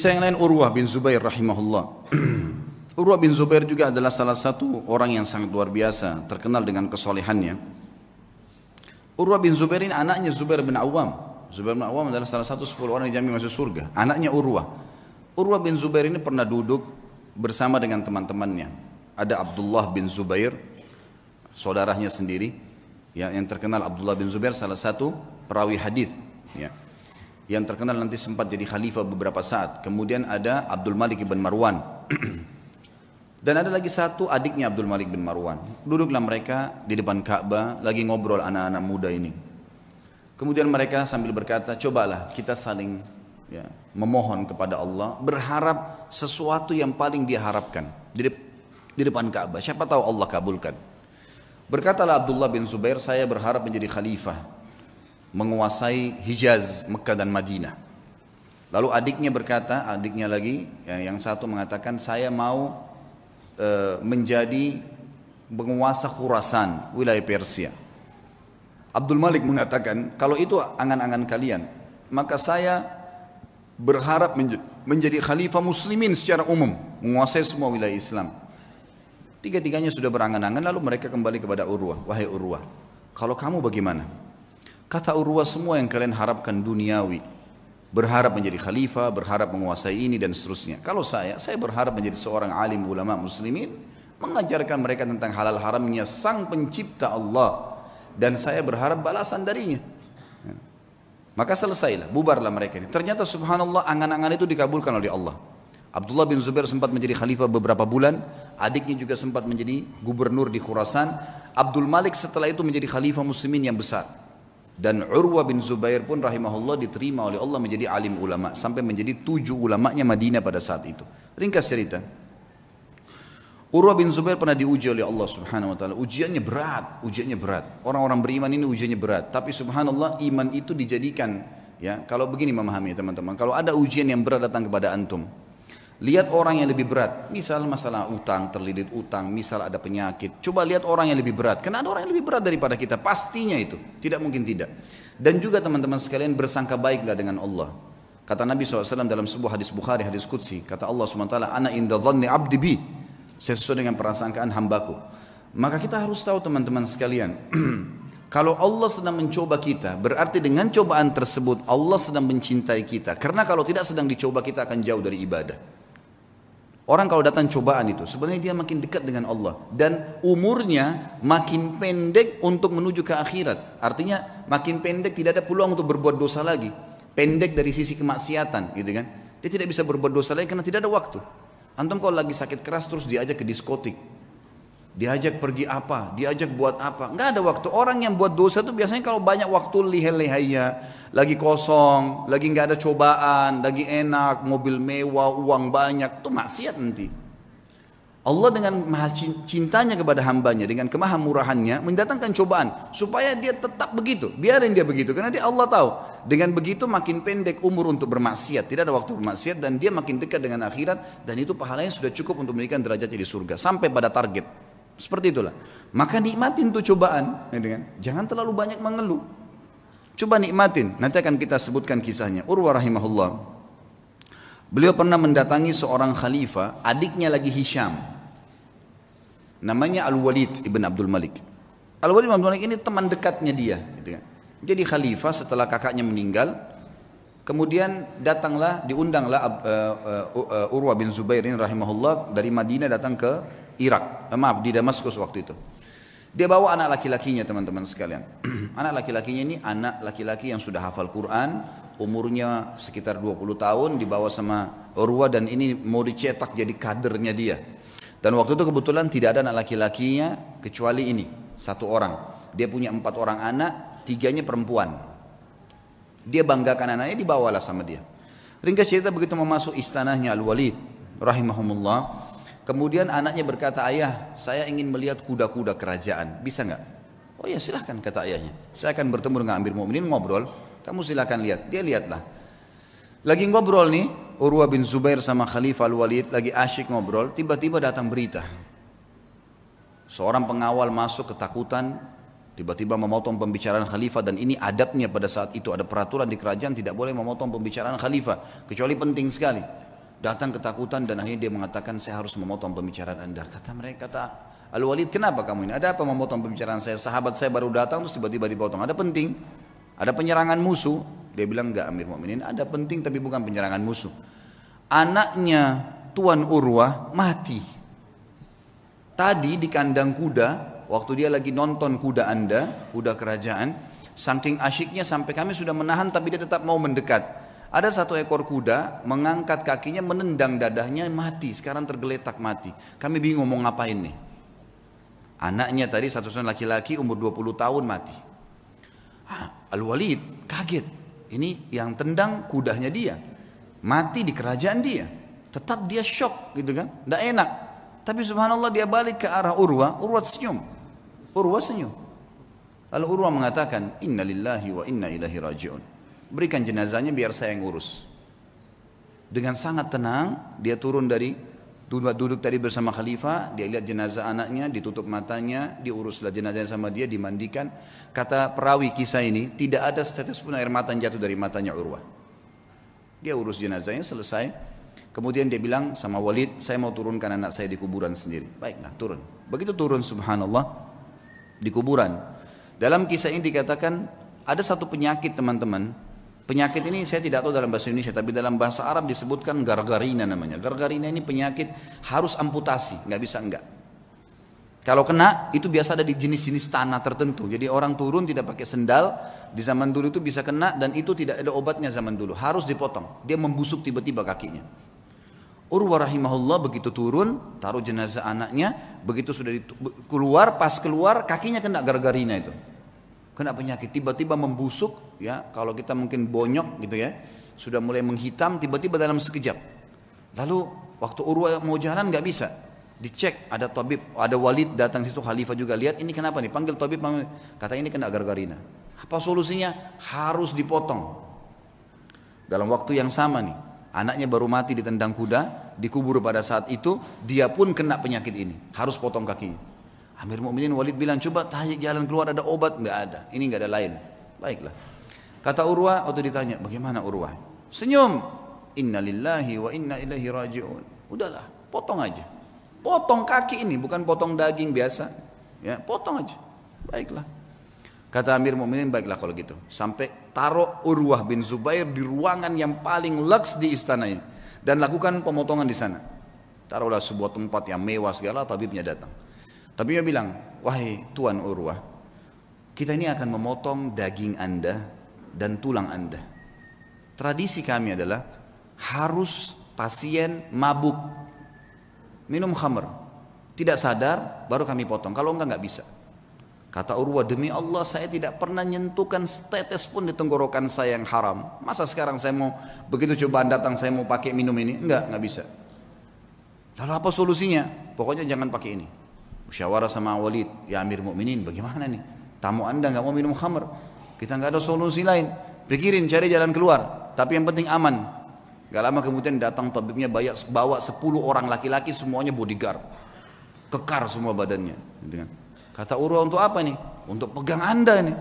Yang lain Urwah bin Zubair rahimahullah. Urwah bin Zubair juga adalah salah satu orang yang sangat luar biasa, terkenal dengan kesolehannya. Urwah bin Zubair ini anaknya Zubair bin Awam. Zubair bin Awam adalah salah satu 10 orang yang dijamin masuk surga. Anaknya Urwah. Urwah bin Zubair ini pernah duduk bersama dengan teman-temannya. Ada Abdullah bin Zubair, saudaranya sendiri, yang terkenal. Abdullah bin Zubair salah satu perawi hadis, ya, yang terkenal nanti sempat jadi khalifah beberapa saat. Kemudian ada Abdul Malik bin Marwan. Dan ada lagi satu adiknya Abdul Malik bin Marwan. Duduklah mereka di depan Ka'bah lagi ngobrol anak-anak muda ini. Kemudian mereka sambil berkata, cobalah kita saling memohon kepada Allah, berharap sesuatu yang paling dia harapkan di depan Ka'bah. Siapa tahu Allah kabulkan. Berkatalah Abdullah bin Zubair, saya berharap menjadi khalifah, menguasai Hijaz, Mekah dan Madinah. Lalu adiknya berkata, adiknya lagi, yang satu mengatakan, saya mau menjadi penguasa Khurasan, wilayah Persia. Abdul Malik mengatakan, kalau itu angan-angan kalian, maka saya berharap menjadi khalifah muslimin secara umum, menguasai semua wilayah Islam. Tiga-tiganya sudah berangan-angan, lalu mereka kembali kepada Urwah. Wahai Urwah, kalau kamu bagaimana? Kata Urwah, semua yang kalian harapkan duniawi, berharap menjadi khalifah, berharap menguasai ini dan seterusnya. Kalau saya berharap menjadi seorang alim ulama muslimin, mengajarkan mereka tentang halal haramnya sang pencipta Allah, dan saya berharap balasan darinya. Maka selesailah, bubarlah mereka ini. Ternyata subhanallah, angan-angan itu dikabulkan oleh Allah. Abdullah bin Zubair sempat menjadi khalifah beberapa bulan, adiknya juga sempat menjadi gubernur di Khurasan. Abdul Malik setelah itu menjadi khalifah muslimin yang besar. Dan Urwah bin Zubair pun rahimahullah diterima oleh Allah menjadi alim ulama, sampai menjadi 7 ulamanya Madinah pada saat itu. Ringkas cerita, Urwah bin Zubair pernah diuji oleh Allah subhanahu wa ta'ala. Ujiannya berat. Orang-orang beriman ini ujiannya berat. Tapi subhanallah, iman itu dijadikan, ya, kalau begini memahami teman-teman, kalau ada ujian yang berat datang kepada antum, lihat orang yang lebih berat, misal masalah utang, terlilit utang, misal ada penyakit. Coba lihat orang yang lebih berat, karena ada orang yang lebih berat daripada kita, pastinya itu, tidak mungkin tidak. Dan juga teman-teman sekalian, bersangka baiklah dengan Allah. Kata Nabi SAW dalam sebuah hadis Bukhari, hadis Qudsi, kata Allah SWT, Ana inda dhanni abdi bi, saya sesuai dengan persangkaan hambaku. Maka kita harus tahu teman-teman sekalian, kalau Allah sedang mencoba kita, berarti dengan cobaan tersebut Allah sedang mencintai kita. Karena kalau tidak sedang dicoba, kita akan jauh dari ibadah. Orang kalau datang cobaan itu, sebenarnya dia makin dekat dengan Allah. Dan umurnya makin pendek untuk menuju ke akhirat. Artinya makin pendek, tidak ada peluang untuk berbuat dosa lagi. Pendek dari sisi kemaksiatan, gitu kan. Dia tidak bisa berbuat dosa lagi karena tidak ada waktu. Antum kalau lagi sakit keras terus diajak ke diskotik, diajak pergi apa, diajak buat apa, nggak ada waktu. Orang yang buat dosa itu biasanya kalau banyak waktu lihai-lihainya, lagi kosong, lagi nggak ada cobaan, lagi enak, mobil mewah, uang banyak, itu maksiat nanti. Allah dengan maha cintanya kepada hambanya, dengan kemahamurahannya mendatangkan cobaan supaya dia tetap begitu, biarin dia begitu, karena dia Allah tahu dengan begitu makin pendek umur untuk bermaksiat, tidak ada waktu bermaksiat, dan dia makin dekat dengan akhirat, dan itu pahalanya sudah cukup untuk memberikan derajatnya di surga sampai pada target. Seperti itulah. Maka nikmatin tuh cobaan, jangan terlalu banyak mengeluh. Coba nikmatin. Nanti akan kita sebutkan kisahnya. Urwah rahimahullah, beliau pernah mendatangi seorang khalifah, adiknya lagi Hisham, namanya Al-Walid ibn Abdul Malik. Al-Walid ibn Abdul Malik ini teman dekatnya dia, Jadi khalifah setelah kakaknya meninggal. Kemudian diundanglah Urwah bin Zubair ini rahimahullah dari Madinah datang ke Irak, di Damaskus waktu itu. Dia bawa anak laki-lakinya teman-teman sekalian. Anak laki-lakinya ini anak laki-laki yang sudah hafal Quran, umurnya sekitar 20 tahun, dibawa sama Urwah, dan ini mau dicetak jadi kadernya dia. Dan waktu itu kebetulan tidak ada anak laki-lakinya kecuali ini, satu orang. Dia punya 4 orang anak, 3-nya perempuan. Dia banggakan anaknya, dibawalah sama dia. Ringkas cerita, begitu memasuk istanahnya Al-Walid rahimahumullah, kemudian anaknya berkata, ayah, saya ingin melihat kuda-kuda kerajaan, bisa nggak? Oh ya silahkan, kata ayahnya. Saya akan bertemu dengan Amir Mu'minin, ngobrol, kamu silahkan lihat. Dia lihatlah. Lagi ngobrol nih, Urwah bin Zubair sama Khalifah Al-Walid lagi asyik ngobrol, tiba-tiba datang berita. Seorang pengawal masuk ketakutan, tiba-tiba memotong pembicaraan khalifah, dan ini adabnya pada saat itu, ada peraturan di kerajaan tidak boleh memotong pembicaraan khalifah kecuali penting sekali. Datang ketakutan dan akhirnya dia mengatakan, saya harus memotong pembicaraan Anda. Kata mereka, kata Al-Walid, kenapa kamu ini? Ada apa memotong pembicaraan saya? Sahabat saya baru datang terus tiba-tiba dipotong. Ada penting? Ada penyerangan musuh? Dia bilang, enggak Amir Mu'minin, ada penting tapi bukan penyerangan musuh. Anaknya Tuan Urwah mati. Tadi di kandang kuda, waktu dia lagi nonton kuda Anda, kuda kerajaan, saking asyiknya sampai kami sudah menahan tapi dia tetap mau mendekat. Ada satu ekor kuda mengangkat kakinya, menendang dadahnya, mati. Sekarang tergeletak mati. Kami bingung mau ngapain nih. Anaknya tadi satu laki-laki umur 20 tahun mati. Al-Walid kaget. Ini yang tendang kudanya dia. Mati di kerajaan dia. Tetap dia shock gitu kan. Tidak enak. Tapi subhanallah dia balik ke arah Urwah. Urwah senyum. Urwah senyum. Lalu Urwah mengatakan, Inna lillahi wa inna ilahi raji'un. Berikan jenazahnya biar saya yang urus. Dengan sangat tenang dia turun dari duduk tadi bersama khalifah, dia lihat jenazah anaknya, ditutup matanya, diuruslah jenazahnya sama dia, dimandikan. Kata perawi kisah ini, tidak ada setetes pun air mata yang jatuh dari matanya Urwah. Dia urus jenazahnya selesai. Kemudian dia bilang sama Walid, saya mau turunkan anak saya di kuburan sendiri. Baiklah, turun. Begitu turun subhanallah di kuburan. Dalam kisah ini dikatakan ada satu penyakit teman-teman. Penyakit ini saya tidak tahu dalam bahasa Indonesia, tapi dalam bahasa Arab disebutkan gargarina namanya. Gargarina ini penyakit harus amputasi, nggak bisa enggak. Kalau kena itu biasa ada di jenis-jenis tanah tertentu. Jadi orang turun tidak pakai sendal di zaman dulu itu bisa kena dan itu tidak ada obatnya zaman dulu. Harus dipotong. Dia membusuk tiba-tiba kakinya. Urwah rahimahullah begitu turun, taruh jenazah anaknya, begitu sudah keluar, pas keluar kakinya kena gargarina itu. Kena penyakit, tiba-tiba membusuk, ya kalau kita mungkin bonyok gitu ya, sudah mulai menghitam, tiba-tiba dalam sekejap. Lalu waktu Urwah mau jalan nggak bisa, dicek ada tabib, ada Walid datang situ, khalifah juga lihat ini kenapa nih, panggil tabib, kata ini kena gargarina. Apa solusinya? Harus dipotong. Dalam waktu yang sama nih, anaknya baru mati ditendang kuda, dikubur pada saat itu, dia pun kena penyakit ini, harus potong kakinya. Amir Mu'minin Walid bilang, coba tanya jalan keluar ada obat, nggak ada, ini nggak ada lain. Baiklah. Kata Urwah waktu ditanya, bagaimana Urwah? Senyum. Inna lillahi wa inna ilaihi raji'un. Udahlah, potong aja. Potong kaki ini, bukan potong daging biasa. Ya, potong aja. Baiklah. Kata Amir Mu'minin, baiklah kalau gitu. Sampai taruh Urwah bin Zubair di ruangan yang paling leks di istana ini. Dan lakukan pemotongan di sana. Taruhlah sebuah tempat yang mewah segala, tabibnya datang. Tapi dia bilang, wahai Tuan Urwah, kita ini akan memotong daging Anda dan tulang Anda. Tradisi kami adalah harus pasien mabuk, minum khamr, tidak sadar, baru kami potong. Kalau enggak bisa. Kata Urwah, demi Allah saya tidak pernah nyentuhkan setetes pun di tenggorokan saya yang haram. Masa sekarang saya mau, begitu cobaan datang saya mau pakai minum ini? Enggak bisa. Lalu apa solusinya? Pokoknya jangan pakai ini. Musyawarah sama Walid, ya Amir Mu'minin bagaimana nih, tamu anda nggak mau minum khamr, kita nggak ada solusi lain, pikirin cari jalan keluar, tapi yang penting aman. Gak lama kemudian datang tabibnya bawa 10 orang laki-laki semuanya bodyguard, kekar semua badannya. Kata Urwah, untuk apa nih? Untuk pegang anda nih,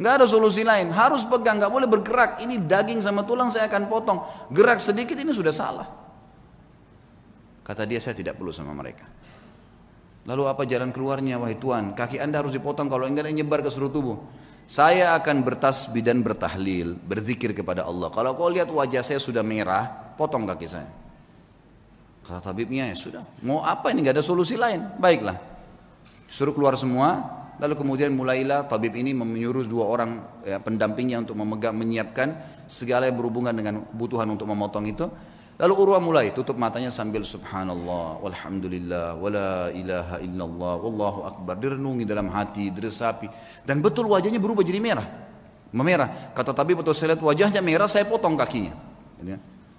nggak ada solusi lain, harus pegang, nggak boleh bergerak, ini daging sama tulang saya akan potong, gerak sedikit ini sudah salah. Kata dia, saya tidak perlu sama mereka. Lalu apa jalan keluarnya wahai Tuan? Kaki anda harus dipotong, kalau enggak nyebar ke seluruh tubuh. Saya akan bertasbih dan bertahlil, berzikir kepada Allah. Kalau kau lihat wajah saya sudah merah, potong kaki saya. Kata tabibnya, ya sudah, mau apa ini, enggak ada solusi lain. Baiklah, suruh keluar semua. Lalu kemudian mulailah tabib ini menyuruh 2 orang ya, pendampingnya untuk menyiapkan segala yang berhubungan dengan kebutuhan untuk memotong itu. Lalu Urwah mulai tutup matanya sambil subhanallah, walhamdulillah, wala ilaha illallah, wallahu akbar. Direnungi dalam hati, diresapi. Dan betul wajahnya berubah jadi merah. Memerah. Kata tabib, betul saya lihat wajahnya merah, saya potong kakinya.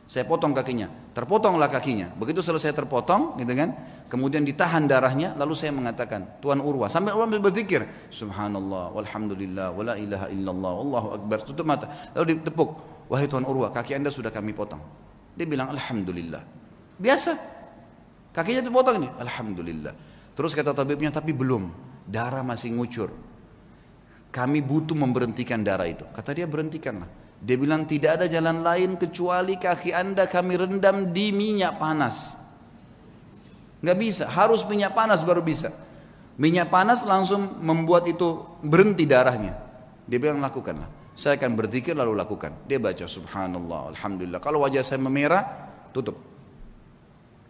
Saya potong kakinya. Terpotonglah kakinya. Begitu selesai terpotong, gitu kan. Kemudian ditahan darahnya, lalu saya mengatakan, Tuan Urwah, sambil Urwah berzikir, subhanallah, walhamdulillah, wala ilaha illallah, wallahu akbar. Tutup mata. Lalu ditepuk, wahai Tuan Urwah, kaki anda sudah kami potong. Dia bilang alhamdulillah. Biasa. Kakinya dipotong nih, alhamdulillah. Terus kata tabibnya, tapi belum, darah masih ngucur. Kami butuh memberhentikan darah itu. Kata dia, berhentikanlah. Dia bilang tidak ada jalan lain kecuali kaki anda kami rendam di minyak panas. Nggak bisa, harus minyak panas baru bisa. Minyak panas langsung membuat itu berhenti darahnya. Dia bilang lakukanlah. Saya akan berzikir lalu lakukan. Dia baca subhanallah, alhamdulillah. Kalau wajah saya memerah, tutup.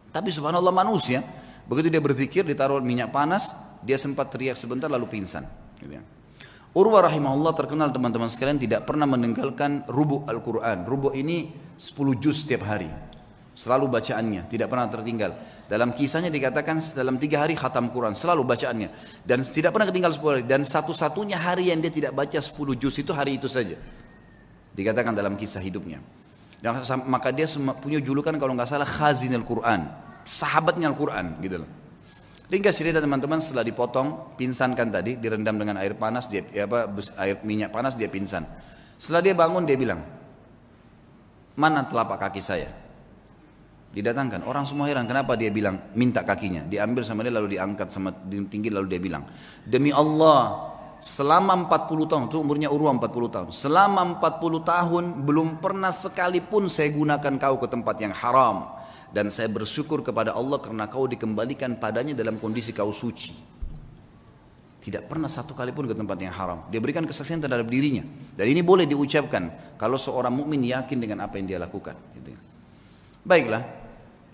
Tapi subhanallah manusia, begitu dia berzikir ditaruh minyak panas, dia sempat teriak sebentar lalu pingsan. Urwah rahimahullah terkenal teman-teman sekalian tidak pernah meninggalkan rubu' Al-Quran. Rubu' ini 10 juz setiap hari. Selalu bacaannya, tidak pernah tertinggal. Dalam kisahnya dikatakan dalam 3 hari khatam Quran, selalu bacaannya. Dan tidak pernah ketinggal 10 hari. Dan satu-satunya hari yang dia tidak baca 10 juz itu hari itu saja. Dikatakan dalam kisah hidupnya. Dan maka dia punya julukan kalau nggak salah Khazin Al-Quran. Sahabatnya Al-Quran gitu loh. Ringkas cerita teman-teman, setelah dipotong, pingsan kan tadi, direndam dengan air panas, air minyak panas dia pingsan. Setelah dia bangun dia bilang, mana telapak kaki saya? Didatangkan, orang semua heran kenapa dia bilang minta kakinya. Diambil sama dia lalu diangkat sama tinggi lalu dia bilang, demi Allah selama 40 tahun, itu umurnya Urwah 40 tahun, selama 40 tahun belum pernah sekalipun saya gunakan kau ke tempat yang haram. Dan saya bersyukur kepada Allah karena kau dikembalikan padanya dalam kondisi kau suci. Tidak pernah satu kali pun ke tempat yang haram. Dia berikan kesaksian terhadap dirinya. Dan ini boleh diucapkan kalau seorang mukmin yakin dengan apa yang dia lakukan. Baiklah.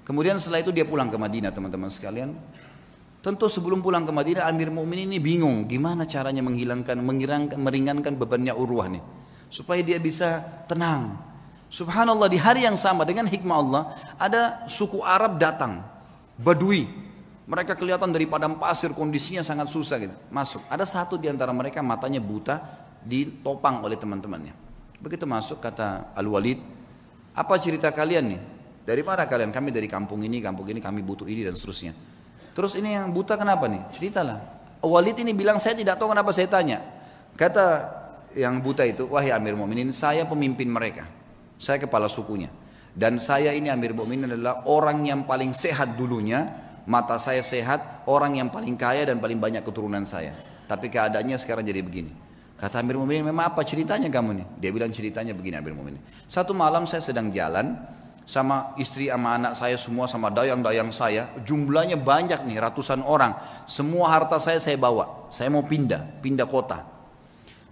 Kemudian setelah itu dia pulang ke Madinah teman-teman sekalian. Tentu sebelum pulang ke Madinah Amir Mukminin ini bingung gimana caranya meringankan bebannya Urwah nih. Supaya dia bisa tenang. Subhanallah di hari yang sama dengan hikmah Allah ada suku Arab datang, Badui. Mereka kelihatan dari padang pasir kondisinya sangat susah gitu. Masuk. Ada satu di antara mereka matanya buta ditopang oleh teman-temannya. Begitu masuk kata Al-Walid, apa cerita kalian nih? Dari mana kalian? Kami dari kampung ini kami butuh ini dan seterusnya. Terus ini yang buta kenapa nih? Ceritalah. Walid ini bilang saya tidak tahu kenapa saya tanya. Kata yang buta itu, wahai Amir Mu'minin, saya pemimpin mereka. Saya kepala sukunya. Dan saya ini Amir Mu'minin adalah orang yang paling sehat dulunya. Mata saya sehat, orang yang paling kaya dan paling banyak keturunan saya. Tapi keadaannya sekarang jadi begini. Kata Amir Mu'minin, memang apa ceritanya kamu nih? Dia bilang ceritanya begini Amir Mu'minin. Satu malam saya sedang jalan sama istri sama anak saya semua sama dayang-dayang saya. Jumlahnya banyak nih, ratusan orang. Semua harta saya bawa. Saya mau pindah kota.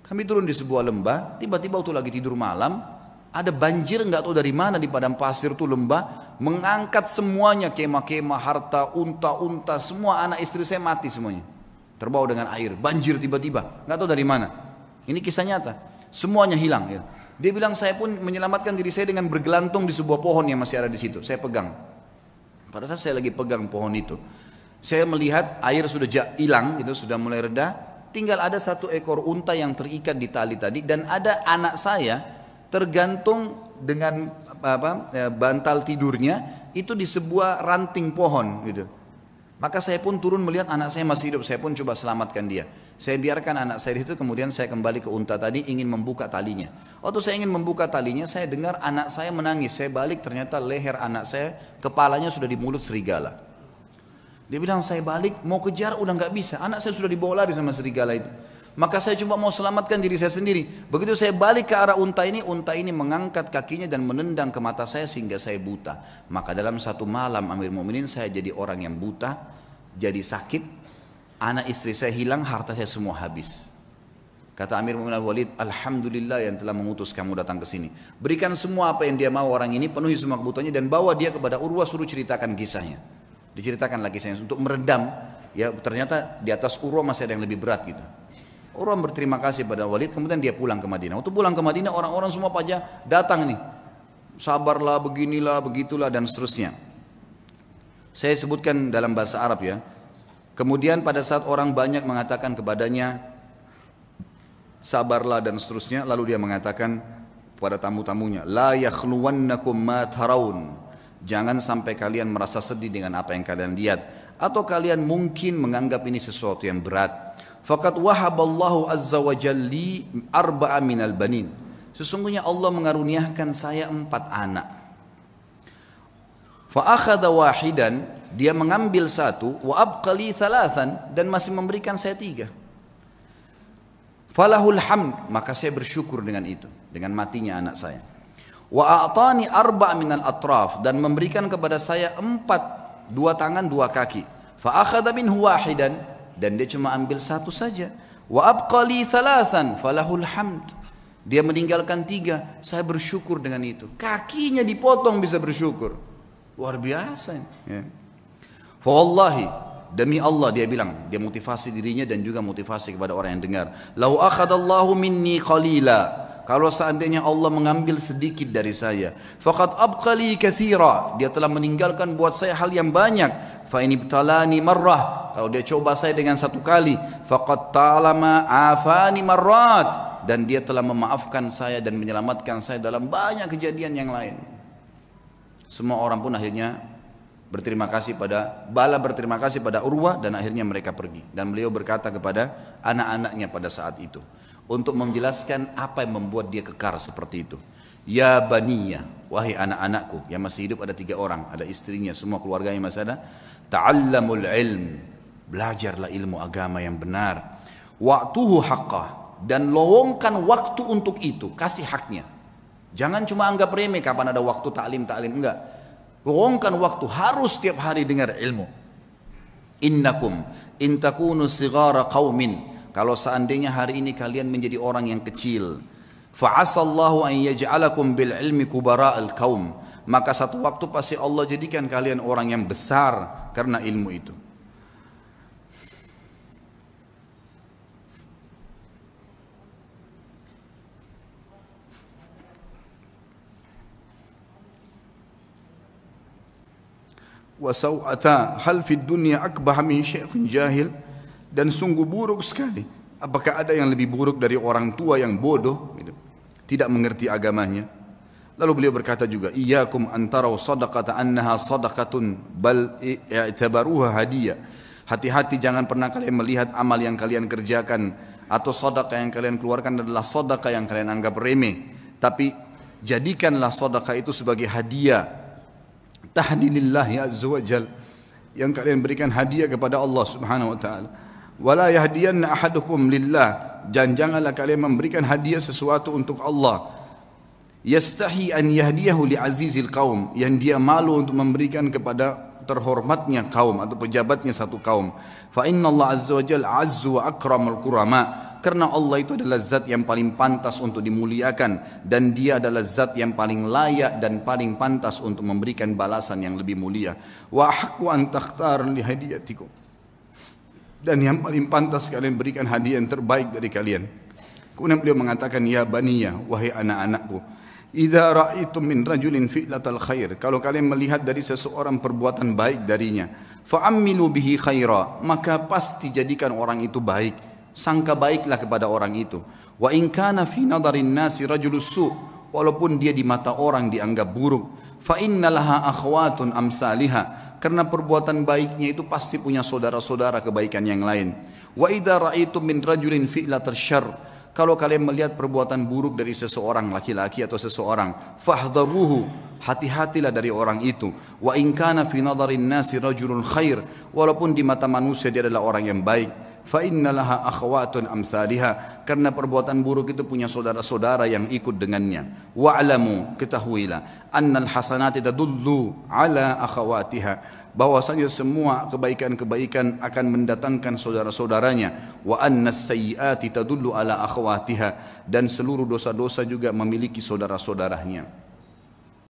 Kami turun di sebuah lembah, tiba-tiba waktu lagi tidur malam, ada banjir nggak tahu dari mana di padang pasir tuh lembah mengangkat semuanya kemah-kemah, harta, unta-unta, semua anak istri saya mati semuanya. Terbawa dengan air, banjir tiba-tiba, nggak tahu dari mana. Ini kisah nyata, semuanya hilang. Ya. Dia bilang saya pun menyelamatkan diri saya dengan bergelantung di sebuah pohon yang masih ada di situ. Saya pegang. Pada saat saya lagi pegang pohon itu, saya melihat air sudah hilang, gitu, sudah mulai reda. Tinggal ada satu ekor unta yang terikat di tali tadi dan ada anak saya tergantung dengan bantal tidurnya itu di sebuah ranting pohon gitu. Maka saya pun turun melihat anak saya masih hidup, saya pun coba selamatkan dia. Saya biarkan anak saya itu, kemudian saya kembali ke unta tadi ingin membuka talinya. Waktu saya ingin membuka talinya, saya dengar anak saya menangis. Saya balik, ternyata leher anak saya, kepalanya sudah di mulut serigala. Dia bilang saya balik mau kejar udah nggak bisa, anak saya sudah dibawa lari sama serigala itu. Maka saya cuma mau selamatkan diri saya sendiri. Begitu saya balik ke arah unta ini mengangkat kakinya dan menendang ke mata saya sehingga saya buta. Maka dalam satu malam Amir Mu'minin saya jadi orang yang buta, jadi sakit, anak istri saya hilang, harta saya semua habis. Kata Amir Mu'minin Al-Walid, alhamdulillah yang telah mengutus kamu datang ke sini. Berikan semua apa yang dia mau orang ini, penuhi semua kebutuhannya dan bawa dia kepada Urwah, suruh ceritakan kisahnya. Diceritakan lagi kisahnya untuk meredam. Ya ternyata di atas Urwah masih ada yang lebih berat gitu. Urwah berterima kasih pada Walid, kemudian dia pulang ke Madinah. Waktu pulang ke Madinah, orang-orang semua pada datang nih. Sabarlah, beginilah, begitulah, dan seterusnya. Saya sebutkan dalam bahasa Arab ya. Kemudian pada saat orang banyak mengatakan kepadanya, sabarlah dan seterusnya, lalu dia mengatakan pada tamu-tamunya, la yakhluwannakum ma taraun. Jangan sampai kalian merasa sedih dengan apa yang kalian lihat. Atau kalian mungkin menganggap ini sesuatu yang berat. Faqad wahaballahu azza wa jalli arba'a minal banin. Sesungguhnya Allah mengaruniakan saya 4 anak. Fa akhadha wahidan, dia mengambil 1, wa abqali 3 dan masih memberikan saya 3. falahul hamd, maka saya bersyukur dengan itu, dengan matinya anak saya. Wa a'tani arba' minal atraf, dan memberikan kepada saya 4, 2 tangan 2 kaki. Fa akhadha minhu wahidan, dan dia cuma ambil 1 saja. Wa abqali 3 falahul hamd, dia meninggalkan 3, saya bersyukur dengan itu. Kakinya dipotong bisa bersyukur, luar biasa ya. Fa wallahi, demi Allah, dia bilang, dia motivasi dirinya dan juga motivasi kepada orang yang dengar. Lau akhadallahu minni qalila, kalau seandainya Allah mengambil sedikit dari saya, faqad abqali katsira, dia telah meninggalkan buat saya hal yang banyak. Fa in ibtalani marrah, kalau dia coba saya dengan 1 kali, faqad talama afani marrat, dan dia telah memaafkan saya dan menyelamatkan saya dalam banyak kejadian yang lain. Semua orang pun akhirnya berterima kasih pada Urwah, dan akhirnya mereka pergi. Dan beliau berkata kepada anak-anaknya pada saat itu, untuk menjelaskan apa yang membuat dia kekar seperti itu. Ya baniya, wahai anak-anakku, yang masih hidup ada 3 orang, ada istrinya, semua keluarganya masih ada. Ta'allamul ilm, belajarlah ilmu agama yang benar. Wa'tuhu haqqah, dan lowongkan waktu untuk itu, kasih haknya. Jangan cuma anggap remeh kapan ada waktu ta'lim, enggak. Lowongkan waktu, harus setiap hari dengar ilmu. Innakum in takunu sighara qaumin, kalau seandainya hari ini kalian menjadi orang yang kecil, fa'asallahu an yaj'alakum bil ilmi kubara'al qaum, maka satu waktu pasti Allah jadikan kalian orang yang besar karena ilmu itu. Wa saw'ata hal fid dunya akbah min syaikhin jahil, dan sungguh buruk sekali, apakah ada yang lebih buruk dari orang tua yang bodoh, tidak mengerti agamanya. Lalu beliau berkata juga, iyyakum antaraw sadaqata annaha sadaqatun bal i'tabaruha hadiyah. Hati-hati, jangan pernah kalian melihat amal yang kalian kerjakan atau sedekah yang kalian keluarkan adalah sedekah yang kalian anggap remeh, tapi jadikanlah sedekah itu sebagai hadiah, tahdilillahi azza wajal, yang kalian berikan hadiah kepada Allah Subhanahu wa taala. Wala yahdiyanna ahadukum lillah, dan janganlah kalian memberikan hadiah sesuatu untuk Allah. Yastahi an yahdiyahu li azizil qaum, yang dia malu untuk memberikan kepada terhormatnya kaum atau pejabatnya satu kaum. Fa inna Allah azza wa jalla azzu wa akramul kurama, karena Allah itu adalah zat yang paling pantas untuk dimuliakan, dan dia adalah zat yang paling layak dan paling pantas untuk memberikan balasan yang lebih mulia. Wa haqqu an takhtar li hadiyatikum, dan yang paling pantas kalian berikan hadiah yang terbaik dari kalian. Kemudian beliau mengatakan, ya baniya, wahai anak-anakku, idza ra'aitum min rajulin fi'latal khair, kalau kalian melihat dari seseorang perbuatan baik darinya, fa'ammilu bihi khaira, maka pasti jadikan orang itu baik, sangka baiklah kepada orang itu. Wa in kana fi nadarin nasi rajulus su', walaupun dia di mata orang dianggap buruk, fa innalaha akhwatun amsalihah, karena perbuatan baiknya itu pasti punya saudara-saudara kebaikan yang lain. Wa idza ra'aitum min rajulin fi'latal syarr, kalau kalian melihat perbuatan buruk dari seseorang, laki-laki atau seseorang, fahdharuhu, hati-hatilah dari orang itu. Wa in kana fi nadharin nasi rajulun khair, walaupun di mata manusia dia adalah orang yang baik. Fa innalaha akhwatun amsalihah, karena perbuatan buruk itu punya saudara-saudara yang ikut dengannya. Wa'lamu, ketahuilah, annal hasanati tadullu ala akhawatiha, bahwasanya semua kebaikan-kebaikan akan mendatangkan saudara-saudaranya. Wa annas sayyiati tadullu ala akhawatiha, dan seluruh dosa-dosa juga memiliki saudara-saudaranya.